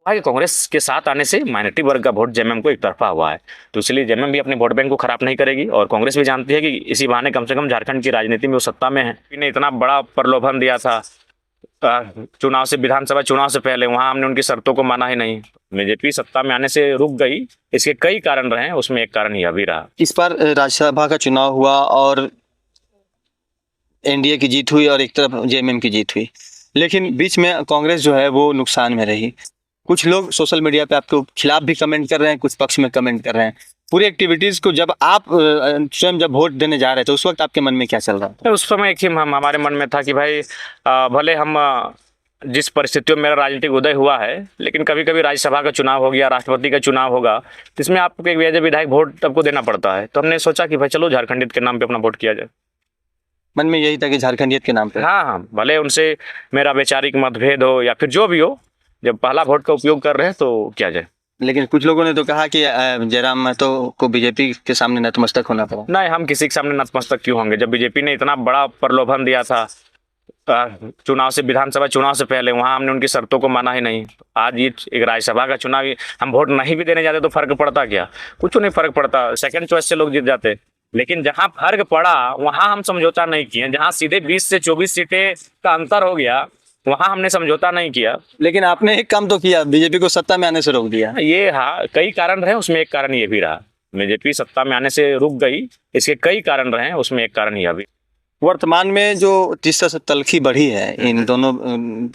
कि कांग्रेस के साथ आने से माइनॉरिटी वर्ग का वोट जेएमएम को एक तरफा हुआ है, तो इसलिए जेएमएम भी अपने वोट बैंक को खराब नहीं करेगी और कांग्रेस भी जानती है कि इसी बहाने कम से कम झारखंड की राजनीति में वो सत्ता में है। ने इतना बड़ा प्रलोभन दिया था चुनाव से, विधानसभा चुनाव से पहले, वहां हमने उनकी शर्तों को माना ही नहीं। बीजेपी सत्ता में आने से रुक गई, इसके कई कारण रहे, उसमें एक कारण यह भी रहा। इस बार राज्यसभा का चुनाव हुआ और एनडीए की जीत हुई और एक तरफ जेएमएम की जीत हुई, लेकिन बीच में कांग्रेस जो है वो नुकसान में रही। कुछ लोग सोशल मीडिया पे आपके खिलाफ भी कमेंट कर रहे हैं, कुछ पक्ष में कमेंट कर रहे हैं। पूरी एक्टिविटीज को जब आप स्वयं जब वोट देने जा रहे थे उस वक्त आपके मन में क्या चल रहा था? उस समय एक ही हमारे मन में था कि भाई भले हम जिस परिस्थितियों में मेरा राजनीतिक उदय हुआ है, लेकिन कभी कभी राज्यसभा का चुनाव हो गया, राष्ट्रपति का चुनाव होगा, जिसमें आपको एक विधायक वोट आपको देना पड़ता है। तो हमने सोचा कि भाई चलो झारखंडियत के नाम पे अपना वोट किया जाए। मन में यही था कि झारखंडियत के नाम पे? हाँ, भले उनसे मेरा वैचारिक मतभेद हो या फिर जो भी हो, जब पहला वोट का उपयोग कर रहे हैं तो किया जाए। लेकिन कुछ लोगों ने तो कहा कि जयराम महतो को बीजेपी के सामने नतमस्तक होना पड़ा। नहीं, हम किसी के सामने नतमस्तक क्यों होंगे? जब बीजेपी ने इतना बड़ा प्रलोभन दिया था चुनाव से, विधानसभा चुनाव से पहले, वहां हमने उनकी शर्तों को माना ही नहीं। आज ये एक राज्यसभा का चुनाव, हम वोट नहीं भी देने जाते तो फर्क पड़ता क्या? कुछ नहीं फर्क पड़ता, सेकंड चॉइस से लोग जीत जाते। लेकिन जहां फर्क पड़ा वहां हम समझौता नहीं किए। जहां सीधे 20 से 24 सीटें का अंतर हो गया, वहां हमने समझौता नहीं किया। लेकिन आपने एक काम तो किया, बीजेपी को सत्ता में आने से रोक दिया। ये हाँ, कई कारण रहे, उसमें एक कारण ये भी रहा। बीजेपी सत्ता में आने से रुक गई, इसके कई कारण रहे, उसमें एक कारण यह भी। वर्तमान में जो जिस तरह से तल्खी बढ़ी है इन दोनों,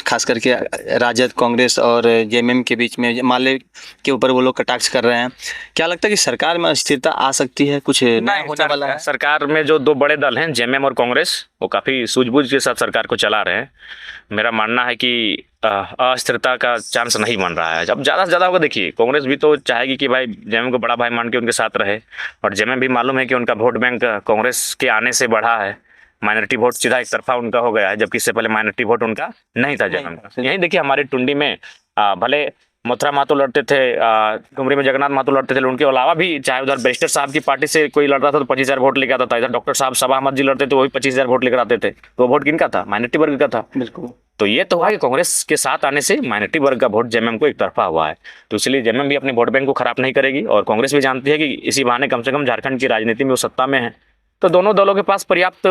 खास करके राजद, कांग्रेस और जेएमएम के बीच में, माले के ऊपर वो लोग कटाक्ष कर रहे हैं, क्या लगता है कि सरकार में अस्थिरता आ सकती है? कुछ नया होने वाला है? सरकार में जो दो बड़े दल हैं, जेएमएम और कांग्रेस, वो काफी सूझबूझ के साथ सरकार को चला रहे हैं। मेरा मानना है कि अस्थिरता का चांस नहीं बन रहा है। जब ज़्यादा से ज़्यादा होगा, देखिए कांग्रेस भी तो चाहेगी कि भाई जेएमएम को बड़ा भाई मान के उनके साथ रहे, और जेएमएम भी मालूम है कि उनका वोट बैंक कांग्रेस के आने से बढ़ा है। माइनॉरिटी वोट सीधा एक तरफा उनका हो गया है, जबकि इससे पहले माइनॉरिटी वोट उनका नहीं था जेएमएम का। यहीं देखिए हमारे टुंडी में भले मथुरा महतो लड़ते थे, डुमरी में जगन्नाथ महतो लड़ते थे, उनके अलावा भी चाहे उधर बैरिस्टर साहब की पार्टी से कोई लड़ता था तो 25,000 वोट लेकर आता था। इधर डॉक्टर साहब सबा अहमद जी लड़ते थे, वो भी 25,000 वोट लेकर आते थे। तो वो वोट किनका था? माइनॉरिटी वर्ग का था। बिल्कुल। तो ये तो हुआ कि कांग्रेस के साथ आने से माइनॉरिटी वर्ग का वोट जेएमएम को एक तरफा हुआ है, तो इसलिए जेएमएम भी अपने वोट बैंक को खराब नहीं करेगी और कांग्रेस भी जानती है कि इसी बहाने कम से कम झारखंड की राजनीति में वो सत्ता में है। तो दोनों दलों के पास पर्याप्त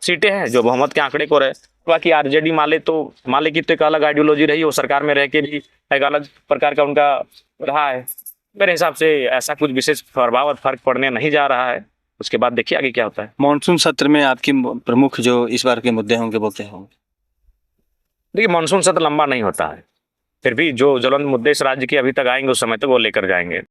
सीटें हैं जो बहुमत के आंकड़े को रहे। बाकी आरजेडी माले की तो एक अलग आइडियोलॉजी रही, वो सरकार में रह के भी एक अलग प्रकार का उनका रहा है। मेरे हिसाब से ऐसा कुछ विशेष प्रभाव और फर्क पड़ने नहीं जा रहा है। उसके बाद देखिए आगे क्या होता है। मानसून सत्र में आपकी प्रमुख जो इस बार के मुद्दे होंगे वो क्या होंगे? देखिए मानसून सत्र लंबा नहीं होता है, फिर भी जो ज्वलंत मुद्दे इस राज्य के अभी तक आएंगे उस समय तक वो लेकर जाएंगे।